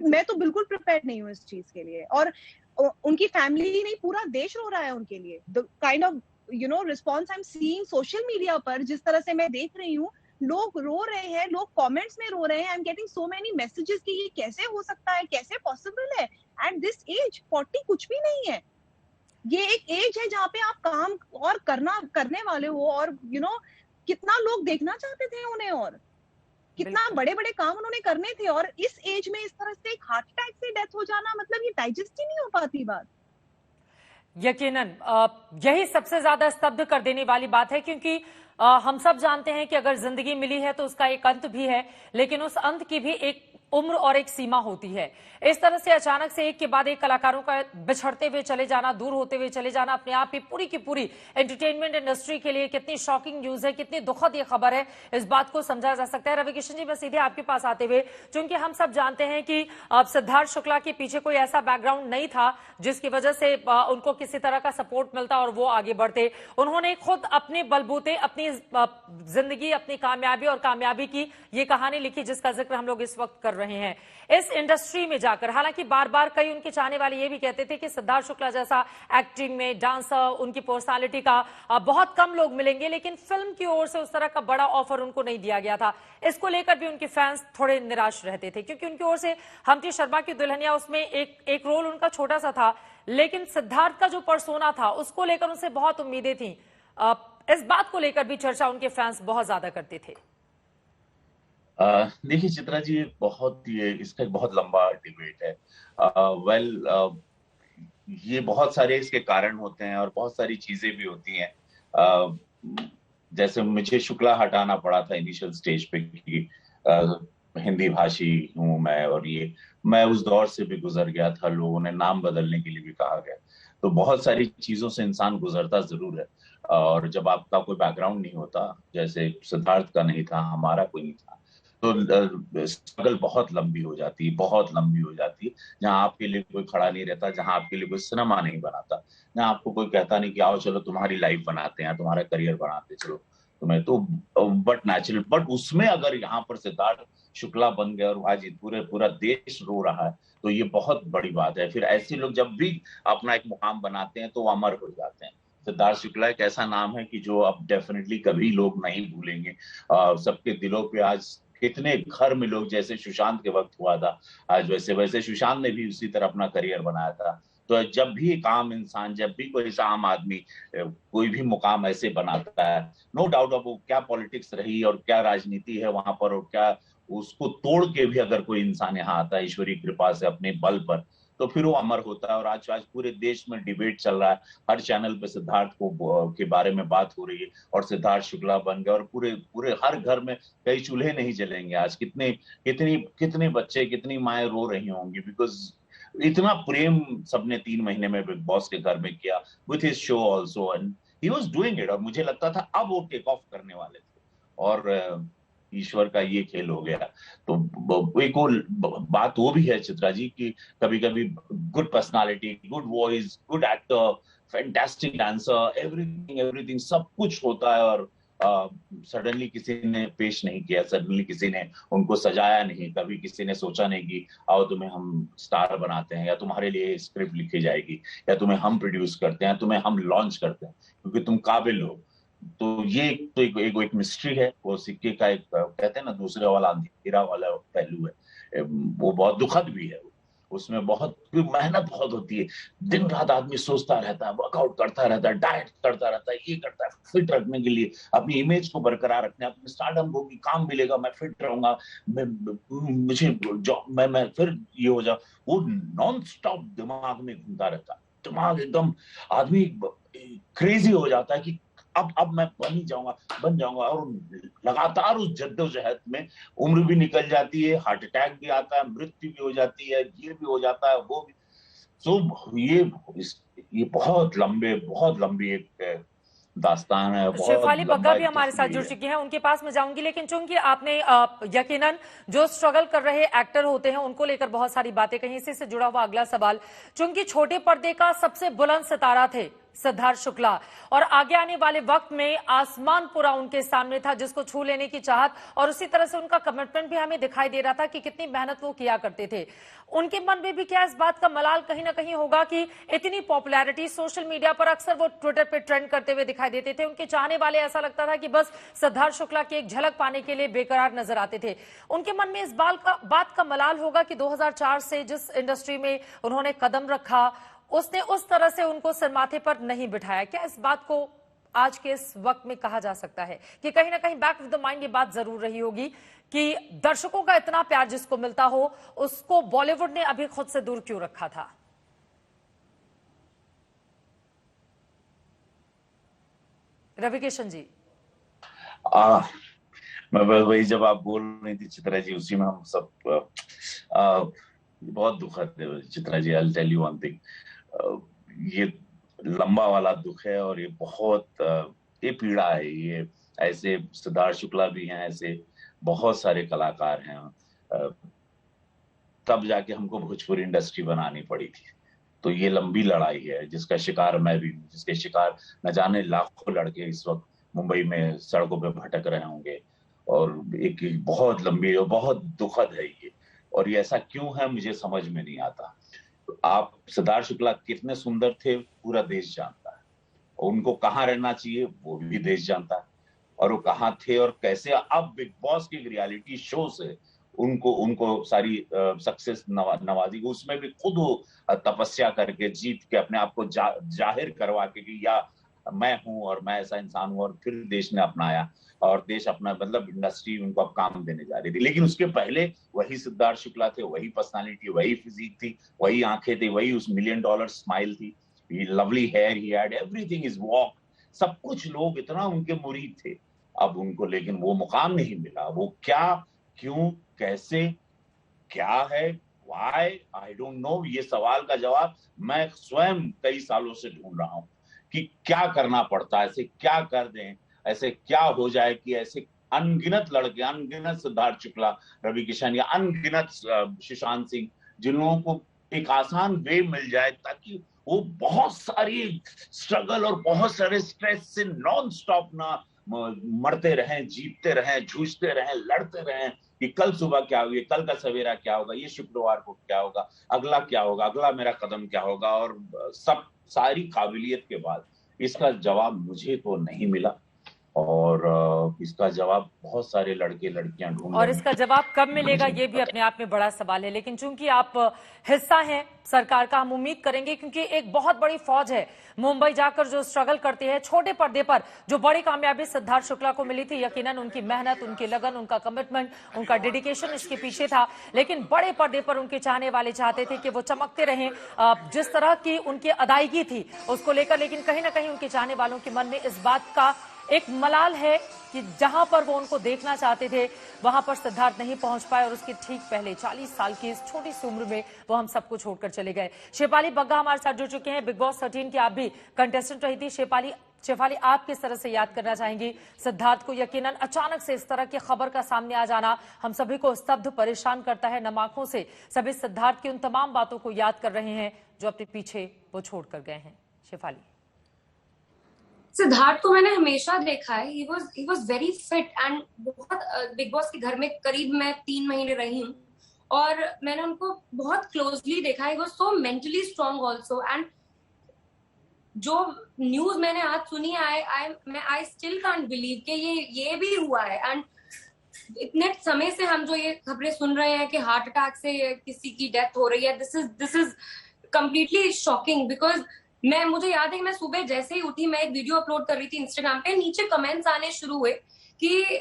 Speaker 6: मैं तो बिल्कुल प्रिपेयर्ड नहीं हूँ इस चीज के लिए। और उनकी फैमिली ही नहीं, पूरा देश रो रहा है उनके लिए। The kind of response I am seeing social media पर, जिस तरह से मैं देख रही हूँ, लोग रो रहे हैं, लोग कमेंट्स में रो रहे हैं। I am getting so many messages कि ये कैसे हो सकता है, कैसे पॉसिबल है एट दिस एज। 40 कुछ भी नहीं है। ये एक एज है जहाँ पे आप काम और करने वाले हो, और कितना लोग देखना चाहते थे उन्हें, और कितना बड़े बड़े काम उन्होंने करने थे। और इस एज में इस तरह से एक हार्ट अटैक से डेथ हो जाना, मतलब ये डाइजेस्ट ही नहीं हो पाती बात।
Speaker 1: यकीनन यही सबसे ज्यादा स्तब्ध कर देने वाली बात है, क्योंकि हम सब जानते हैं कि अगर जिंदगी मिली है तो उसका एक अंत भी है, लेकिन उस अंत की भी एक उम्र और एक सीमा होती है। इस तरह से अचानक से एक के बाद एक कलाकारों का बिछड़ते हुए चले जाना, दूर होते हुए चले जाना, अपने आप ही पूरी की पूरी एंटरटेनमेंट इंडस्ट्री के लिए कितनी शॉकिंग न्यूज है, कितनी दुखद ये खबर है, इस बात को समझा जा सकता है। रवि किशन जी, मैं सीधे आपके पास आते हुए, चूंकि हम सब जानते हैं कि सिद्धार्थ शुक्ला के पीछे कोई ऐसा बैकग्राउंड नहीं था जिसकी वजह से उनको किसी तरह का सपोर्ट मिलता और वो आगे बढ़ते। उन्होंने खुद अपने बलबूते अपनी जिंदगी, अपनी कामयाबी और कामयाबी की ये कहानी लिखी जिसका जिक्र हम लोग इस वक्त कर रहे हैं। इस इंडस्ट्री में जाकर, हालांकि बार बार कई उनके चाहने वाले ये भी कहते थे कि सिद्धार्थ शुक्ला जैसा एक्टिंग में, डांसर, उनकी पर्सनालिटी का बहुत कम लोग मिलेंगे, लेकिन फिल्म की ओर से उस तरह का बड़ा ऑफर उनको नहीं दिया गया था। इसको लेकर भी उनके फैंस थोड़े निराश रहते थे, क्योंकि उनकी ओर से हम्प्टी शर्मा की दुल्हनिया, उसमें एक रोल उनका छोटा सा था, लेकिन सिद्धार्थ का जो पर्सोना था उसको लेकर उनसे बहुत उम्मीदें थी। इस बात को लेकर भी चर्चा उनके फैंस बहुत ज्यादा करते थे।
Speaker 4: देखिए चित्रा जी, इसका एक बहुत लंबा डिबेट है। ये बहुत सारे इसके कारण होते हैं और बहुत सारी चीजें भी होती हैं। जैसे मुझे शुक्ला हटाना पड़ा था इनिशियल स्टेज पे कि हिंदी भाषी हूं मैं, और मैं उस दौर से भी गुजर गया था। लोगों ने नाम बदलने के लिए भी कहा गया, तो बहुत सारी चीजों से इंसान गुजरता जरूर है। और जब आपका कोई बैकग्राउंड नहीं होता, जैसे सिद्धार्थ का नहीं था, हमारा कोई नहीं था, तो स्ट्रगल बहुत लंबी हो जाती है, बहुत लंबी हो जाती है। जहां आपके लिए कोई खड़ा नहीं रहता, जहां आपके लिए कोई सिनेमा नहीं बनाता, जहां आपको कोई कहता नहीं कि आओ चलो तुम्हारी लाइफ बनाते हैं, तुम्हारा करियर बनाते चलो तुम्हें, तो बट उसमें अगर यहाँ पर सिद्धार्थ शुक्ला बन गया और आज पूरा देश रो रहा है, तो ये बहुत बड़ी बात है। फिर ऐसे लोग जब भी अपना एक मुकाम बनाते हैं तो वो अमर हो जाते हैं। सिद्धार्थ शुक्ला एक ऐसा नाम है कि जो अब डेफिनेटली कभी लोग नहीं भूलेंगे। सबके दिलों पे आज कितने घर में लोग, जैसे सुशांत के वक्त हुआ था, आज वैसे सुशांत ने भी उसी तरह अपना करियर बनाया था। तो जब भी एक आम इंसान, जब भी कोई ऐसा आम आदमी कोई भी मुकाम ऐसे बनाता है, नो डाउट अब वो क्या पॉलिटिक्स रही और क्या राजनीति है वहां पर, और क्या उसको तोड़ के भी अगर कोई इंसान यहाँ आता है ईश्वरीय कृपा से अपने बल पर, तो फिर वो अमर होता है। और आज पूरे देश में डिबेट चल रहा है, हर चैनल पे सिद्धार्थ के बारे में बात हो रही है, और सिद्धार्थ शुक्ला बन गया, और पूरे हर घर में कई चूल्हे नहीं जलेंगे आज। कितने बच्चे, कितनी माएं रो रही होंगी, बिकॉज इतना प्रेम सबने 3 महीने में बिग बॉस के घर में किया with his show also, and he was doing it. और मुझे लगता था अब वो टेक ऑफ करने वाले थे, और ईश्वर का ये खेल हो गया। तो एक और बात वो भी है चित्रा जी कि कभी कभी good personality, good voice, good actor, fantastic dancer, everything सब कुछ होता है, और सडनली किसी ने पेश नहीं किया, सडनली किसी ने उनको सजाया नहीं, कभी किसी ने सोचा नहीं कि आओ तुम्हें हम स्टार बनाते हैं, या तुम्हारे लिए स्क्रिप्ट लिखी जाएगी, या तुम्हें हम प्रोड्यूस करते हैं, तुम्हें हम लॉन्च करते हैं क्योंकि तुम काबिल हो। तो ये तो एक मिस्ट्री है, वो सिक्के का एक कहते हैं ना दूसरे वाला अंधेरा वाला पहलू है, वो बहुत दुखद भी है। उसमें बहुत मेहनत बहुत होती है, दिन रात आदमी सोचता रहता है, वर्कआउट करता रहता है, डाइट करता रहता है, ये करता है फिट रखने के लिए, अपनी इमेज को बरकरार रखने, अपने स्टारडम को कि काम मिलेगा, मैं फिट रहूंगा, मुझे मैं फिर ये हो जाऊं। वो नॉन स्टॉप दिमाग में घूमता रहता है, दिमाग एकदम आदमी क्रेजी हो जाता है कि अब मैं बन जाऊंगा, और लगातार उस जद्दोजहद में उम्र भी निकल जाती है, हार्ट अटैक भी आता है, मृत्यु भी हो जाती है, ये भी हो जाता है, वो भी। तो ये बहुत लंबी एक दास्तान है।
Speaker 1: शेफाली बग्गा भी हमारे साथ जुड़ चुकी हैं, उनके पास मैं जाऊंगी, लेकिन चूंकि आपने यकीनन जो स्ट्रगल कर रहे एक्टर होते हैं उनको लेकर बहुत सारी बातें कही, इसी से जुड़ा हुआ अगला सवाल, चूंकि छोटे पर्दे का सबसे बुलंद सितारा थे सिद्धार्थ शुक्ला। और आगे आने वाले वक्त में आसमान पूरा उनके सामने था जिसको छू लेने की चाहत, और उसी तरह से उनका कमिटमेंट भी हमें दिखाई दे रहा था कि कितनी मेहनत वो किया करते थे। उनके मन में भी क्या इस बात का मलाल कहीं ना कहीं होगा कि इतनी पॉपुलैरिटी सोशल मीडिया पर अक्सर वो ट्विटर पे ट्रेंड करते हुए दिखाई देते थे। उनके चाहने वाले ऐसा लगता था कि बस सिद्धार्थ शुक्ला की एक झलक पाने के लिए बेकरार नजर आते थे। उनके मन में इस बात का मलाल होगा कि 2004 से जिस इंडस्ट्री में उन्होंने कदम रखा उसने उस तरह से उनको सिर माथे पर नहीं बिठाया। क्या इस बात को आज के इस वक्त में कहा जा सकता है कि कहीं ना कहीं बैक ऑफ द माइंड ये बात जरूर रही होगी कि दर्शकों का इतना प्यार जिसको मिलता हो उसको बॉलीवुड ने अभी खुद से दूर क्यों रखा था? रवि किशन जी।
Speaker 4: मैं वही जब आप बोल रही थी चित्रा जी, उसी में हम सब बहुत दुखद है Chitra ji. I tell you one thing, ये लंबा वाला दुख है और ये बहुत ये पीड़ा है। ये ऐसे सिद्धार्थ शुक्ला भी हैं, ऐसे बहुत सारे कलाकार हैं। तब जाके हमको भोजपुरी इंडस्ट्री बनानी पड़ी थी। तो ये लंबी लड़ाई है जिसका शिकार मैं भी हूँ, जिसके शिकार न जाने लाखों लड़के इस वक्त मुंबई में सड़कों पे भटक रहे होंगे। और एक बहुत लंबी और बहुत दुखद है ये। और ये ऐसा क्यों है मुझे समझ में नहीं आता। आप सिद्धार्थ शुक्ला कितने सुंदर थे पूरा देश जानता है, और उनको कहाँ रहना चाहिए वो भी देश जानता है, और वो कहाँ थे और कैसे अब बिग बॉस की रियलिटी शो से उनको सारी सक्सेस नवाजी। उसमें भी खुद वो तपस्या करके जीत के अपने आप को जाहिर करवा के कि या मैं हूं और मैं ऐसा इंसान हूं, और फिर देश ने अपनाया और देश अपना मतलब इंडस्ट्री उनको अब काम देने जा रही थी। लेकिन उसके पहले वही सिद्धार्थ शुक्ला थे, वही पर्सनालिटी, वही फिजिक थी, वही आंखें थी, वही उस $1 मिलियन स्माइल थी, lovely hair he had, everything is walk, सब कुछ। लोग इतना उनके मुरीद थे। अब उनको लेकिन वो मुकाम नहीं मिला। वो क्या, क्यों, कैसे, क्या है, व्हाई, आई डोंट नो। ये सवाल का जवाब मैं स्वयं कई सालों से ढूंढ रहा हूं कि क्या करना पड़ता है, ऐसे क्या कर दें, ऐसे क्या हो जाए कि ऐसे अनगिनत लड़के, अनगिनत सिद्धार्थ शुक्ला, रवि किशन या अनगिनत सुशांत सिंह, जिन लोगों को एक आसान वे मिल जाए ताकि वो बहुत सारी स्ट्रगल और बहुत सारे स्ट्रेस से नॉन स्टॉप ना मरते रहें, जीतते रहें, जूझते रहें, लड़ते रहें कि कल सुबह क्या होगी, कल का सवेरा क्या होगा, ये शुक्रवार को क्या होगा, अगला क्या होगा, अगला मेरा कदम क्या होगा। और सब सारी काबिलियत के बाद इसका जवाब मुझे तो नहीं मिला, और इसका जवाब बहुत सारे लड़के लड़कियां ढूंढ रहे हैं।
Speaker 1: और इसका जवाब कब मिलेगा ये भी अपने आप में बड़ा सवाल है। लेकिन चूंकि आप हिस्सा हैं सरकार का, हम उम्मीद करेंगे, क्योंकि एक बहुत बड़ी फौज है मुंबई जाकर जो स्ट्रगल करते हैं छोटे पर्दे पर, जो बड़ी कामयाबी सिद्धार्थ शुक्ला को मिली थी, यकीनन उनकी मेहनत, उनकी लगन, उनका कमिटमेंट, उनका डेडिकेशन इसके पीछे था। लेकिन बड़े पर्दे पर उनके चाहने वाले चाहते थे कि वो चमकते रहें, जिस तरह की उनकी अदायगी थी उसको लेकर। लेकिन कहीं ना कहीं उनके चाहने वालों के मन में इस बात का एक मलाल है कि जहां पर वो उनको देखना चाहते थे वहां पर सिद्धार्थ नहीं पहुंच पाए, और उसके ठीक पहले 40 साल की इस छोटी सी उम्र में वो हम सबको छोड़कर चले गए। शेफाली बग्गा हमारे साथ जुड़ चुके हैं। बिग बॉस 13 की आप भी कंटेस्टेंट रही थी। शेफाली, आप किस तरह से याद करना चाहेंगी सिद्धार्थ को? यकीनन अचानक से इस तरह की खबर का सामने आ जाना हम सभी को स्तब्ध, परेशान करता है। नम आंखों से सभी सिद्धार्थ की उन तमाम बातों को याद कर रहे हैं जो अपने पीछे वो छोड़कर गए हैं। शेफाली,
Speaker 7: सिद्धार्थ को मैंने हमेशा देखा है, he was very fit and बहुत बिग बॉस के घर में करीब मैं 3 महीने रही हूँ और मैंने उनको बहुत क्लोजली देखा है। He was so mentally strong also. And जो न्यूज मैंने आज सुनी आई स्टिल कांट बिलीव कि ये भी हुआ है। एंड इतने समय से हम जो ये खबरें सुन रहे हैं कि हार्ट अटैक से किसी की डेथ हो रही है, this is completely shocking. Because मुझे याद है कि मैं सुबह जैसे ही उठी, मैं एक वीडियो अपलोड कर रही थी इंस्टाग्राम पे, नीचे कमेंट्स आने शुरू हुए कि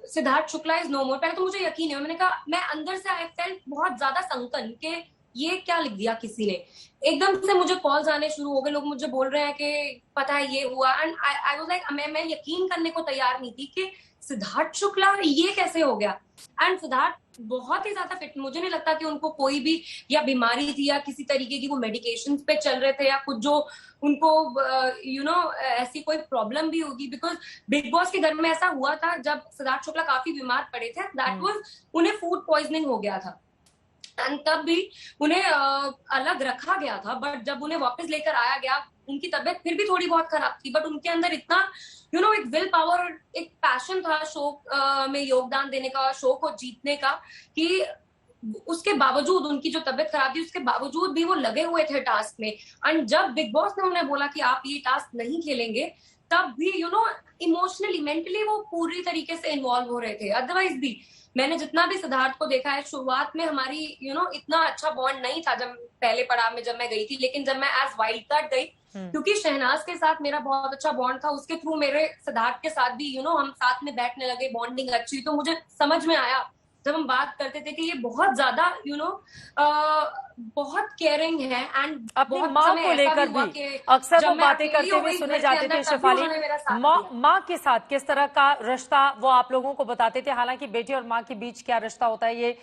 Speaker 7: सिद्धार्थ शुक्ला इज नो मोर। पहले तो मुझे यकीन है, मैंने कहा, मैं अंदर से आई फेल्ट बहुत ज्यादा संकन कि ये क्या लिख दिया किसी ने। एकदम से मुझे कॉल्स आने शुरू हो गए, लोग मुझे बोल रहे हैं कि पता है ये हुआ। एंड आई वाज लाइक, मैं यकीन करने को तैयार नहीं थी कि सिद्धार्थ शुक्ला ये कैसे हो गया। एंड सिद्धार्थ बहुत ही ज्यादा फिट, मुझे नहीं लगता कि उनको कोई भी या बीमारी थी या किसी तरीके की वो मेडिकेशंस पे चल रहे थे या कुछ जो उनको ऐसी कोई प्रॉब्लम भी होगी। बिकॉज बिग बॉस के घर में ऐसा हुआ था जब सिद्धार्थ शुक्ला काफी बीमार पड़े थे, दैट वाज उन्हें फूड पॉइजनिंग हो गया था एंड तब भी उन्हें अलग रखा गया था। बट जब उन्हें वापस लेकर आया गया, उनकी तबीयत फिर भी थोड़ी बहुत खराब थी, बट उनके अंदर इतना एक विल पावर और एक पैशन था शो में योगदान देने का, शो को जीतने का, कि उसके बावजूद, उनकी जो तबीयत खराब थी उसके बावजूद भी वो लगे हुए थे टास्क में। एंड जब बिग बॉस ने उन्हें बोला कि आप ये टास्क नहीं खेलेंगे, तब भी इमोशनली, मेंटली वो पूरी तरीके से इन्वॉल्व हो रहे थे। अदरवाइज भी मैंने जितना भी सिद्धार्थ को देखा है, शुरुआत में हमारी इतना अच्छा बॉन्ड नहीं था जब पहले पड़ाव में जब मैं गई थी, लेकिन जब मैं एज वाइल्ड कार्ड गई, क्योंकि शहनाज के साथ मेरा बहुत अच्छा बॉन्ड था, उसके थ्रू मेरे सिद्धार्थ के साथ भी हम साथ में बैठने लगे, बॉन्डिंग अच्छी, तो मुझे समझ में आया जब हम बात करते थे कि ये बहुत ज्यादा बहुत केयरिंग है। एंड
Speaker 1: अपनी माँ को लेकर भी अक्सर वो बातें करते हुए सुने जाते थे शेफाली। माँ के साथ किस तरह का रिश्ता वो आप लोगों को बताते थे? हालांकि बेटी और माँ के बीच क्या रिश्ता होता है ये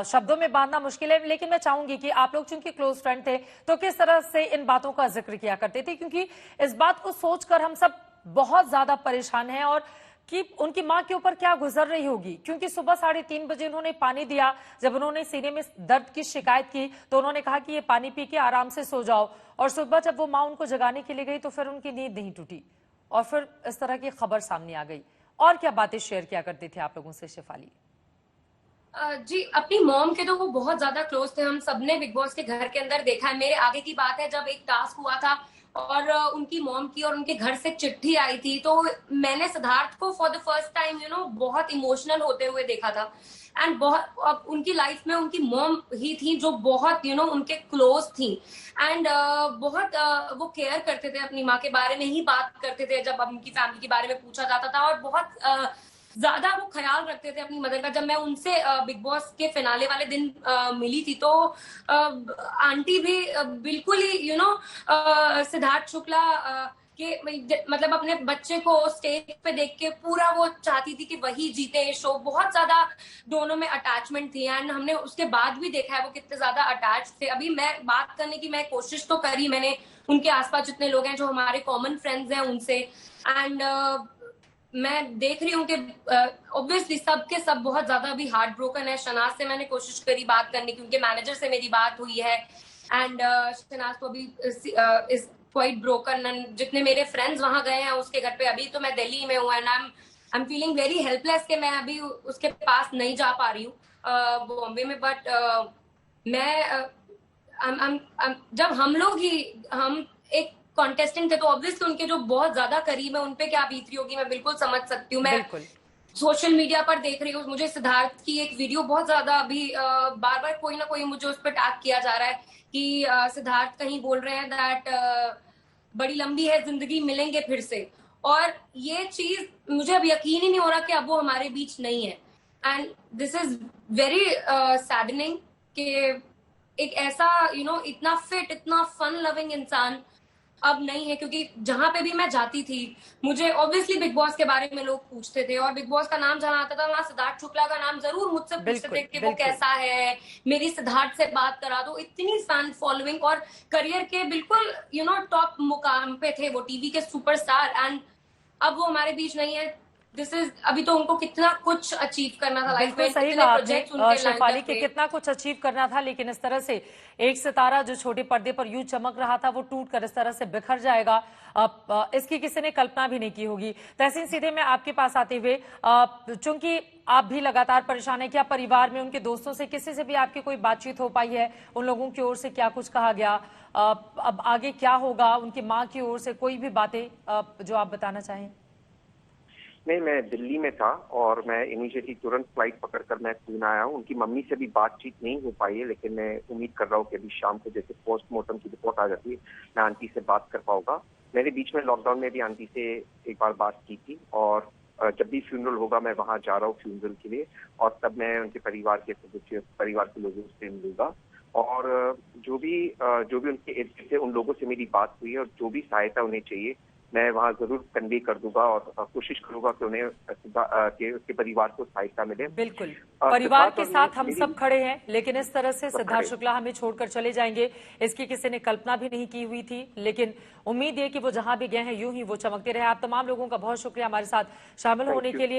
Speaker 1: शब्दों में बांधना मुश्किल है, लेकिन मैं चाहूंगी कि आप लोग चूंकि क्लोज फ्रेंड थे तो किस तरह से इन बातों का जिक्र किया करते थे, क्योंकि इस बात को सोचकर हम सब बहुत ज्यादा परेशान हैं और कि उनकी मां के ऊपर क्या गुजर रही होगी। क्योंकि सुबह 3:30 बजे उन्होंने पानी दिया, जब उन्होंने सीने में दर्द की शिकायत की तो उन्होंने कहा कि ये पानी पी के आराम से सो जाओ, और सुबह जब वो मां उनको जगाने के लिए गई तो फिर उनकी नींद नहीं टूटी और फिर इस तरह की खबर सामने आ गई। और क्या बातें शेयर किया करते थे आप लोगों से शेफाली?
Speaker 7: जी, अपनी मॉम के तो वो बहुत ज्यादा क्लोज थे, हम सबने बिग बॉस के घर के अंदर देखा है। मेरे आगे की बात है, जब एक टास्क हुआ था और उनकी मॉम की और उनके घर से चिट्ठी आई थी, तो मैंने सिद्धार्थ को फॉर द फर्स्ट टाइम बहुत इमोशनल होते हुए देखा था। एंड बहुत उनकी लाइफ में उनकी मॉम ही थी जो बहुत उनके क्लोज थी। एंड बहुत वो केयर करते थे, अपनी माँ के बारे में ही बात करते थे जब उनकी फैमिली के बारे में पूछा जाता था, और बहुत ज्यादा वो ख्याल रखते थे अपनी मदर का। जब मैं उनसे बिग बॉस के फिनाले वाले दिन मिली थी तो आंटी भी बिल्कुल ही सिद्धार्थ शुक्ला के मतलब अपने बच्चे को स्टेज पे देख के पूरा वो चाहती थी कि वही जीते शो। बहुत ज्यादा दोनों में अटैचमेंट थी, एंड हमने उसके बाद भी देखा है वो कितने ज्यादा अटैच थे। अभी मैं बात करने की मैं कोशिश तो करी मैंने, उनके आसपास जितने लोग हैं जो हमारे कॉमन फ्रेंड्स हैं उनसे, एंड मैं देख रही हूँ कि ऑब्वियसली सबके सब बहुत ज्यादा अभी हार्ट ब्रोकन है। शहनाज से मैंने कोशिश करी बात करने की, उनके मैनेजर से मेरी बात हुई है, एंड शहनाज तो अभी इज क्वाइट ब्रोकन। एंड जितने मेरे फ्रेंड्स वहां गए हैं उसके घर पे, अभी तो मैं दिल्ली में हूँ, and I am feeling very helpless कि मैं अभी उसके पास नहीं जा पा रही हूँ बॉम्बे में। बट जब हम एक कॉन्टेस्टेंट थे तो ऑब्वियसली उनके जो बहुत ज्यादा करीब है उनपे क्या बीत रही होगी मैं बिल्कुल समझ सकती हूँ। मैं सोशल मीडिया पर देख रही हूँ, मुझे सिद्धार्थ की एक वीडियो बहुत ज्यादा अभी बार बार कोई ना कोई मुझे उस पर टैग किया जा रहा है कि सिद्धार्थ कहीं बोल रहे हैं दैट बड़ी लंबी है जिंदगी, मिलेंगे फिर से। और ये चीज मुझे अब यकीन ही नहीं हो रहा कि अब वो हमारे बीच नहीं है, and this is very saddening कि एक ऐसा इतना फिट, इतना फन लविंग इंसान अब नहीं है। क्योंकि जहां पे भी मैं जाती थी मुझे ऑब्वियसली बिग बॉस के बारे में लोग पूछते थे, और बिग बॉस का नाम जहां आता था वहां सिद्धार्थ शुक्ला का नाम जरूर मुझसे पूछते थे कि वो कैसा है, मेरी सिद्धार्थ से बात करा दो। इतनी फैन फॉलोइंग और करियर के बिल्कुल टॉप मुकाम पे थे वो, टीवी के सुपरस्टार, एंड अब वो हमारे बीच नहीं है। दिस इज अभी तो उनको कितना कुछ अचीव करना था लाइफ में,
Speaker 1: सही कहा आपने शेफाली के कितना कुछ अचीव करना था, लेकिन इस तरह से एक सितारा जो छोटे पर्दे पर यूं चमक रहा था वो टूट कर इस तरह से बिखर जाएगा, इसकी किसी ने कल्पना भी नहीं की होगी। तहसीन, सीधे मैं आपके पास आते हुए, चूंकि आप भी लगातार परेशान है, क्या परिवार में उनके दोस्तों से किसी से भी आपकी कोई बातचीत हो पाई है? उन लोगों की ओर से क्या कुछ कहा गया? अब आगे क्या होगा? उनकी माँ की ओर से कोई भी बातें जो आप बताना चाहें?
Speaker 3: नहीं, मैं दिल्ली में था और मैं इमीडिएटली तुरंत फ्लाइट पकड़कर मैं पूना आया हूँ। उनकी मम्मी से भी बातचीत नहीं हो पाई है, लेकिन मैं उम्मीद कर रहा हूँ कि अभी शाम को जैसे पोस्टमार्टम की रिपोर्ट आ जाती है मैं आंटी से बात कर पाऊंगा। मैंने बीच में लॉकडाउन में भी आंटी से एक बार बात की थी, और जब भी फ्यूनरल होगा मैं वहां जा रहा हूँ फ्यूनरल के लिए, और तब मैं उनके परिवार के सदस्य, परिवार के लोगों से मिलूंगा, और जो भी उनके इर्द गिर्द थे उन लोगों से मेरी बात हुई है, और जो भी सहायता उन्हें चाहिए मैं वहां जरूर कन्वे कर दूंगा, और कोशिश करूंगा कि उन्हें उसके परिवार को सहायता मिले।
Speaker 1: बिल्कुल, परिवार के साथ हम सब खड़े हैं, लेकिन इस तरह से सिद्धार्थ शुक्ला हमें छोड़कर चले जाएंगे इसकी किसी ने कल्पना भी नहीं की हुई थी। लेकिन उम्मीद है कि वो जहां भी गए हैं यूं ही वो चमकते रहे। आप तमाम लोगों का बहुत शुक्रिया हमारे साथ शामिल होने के लिए।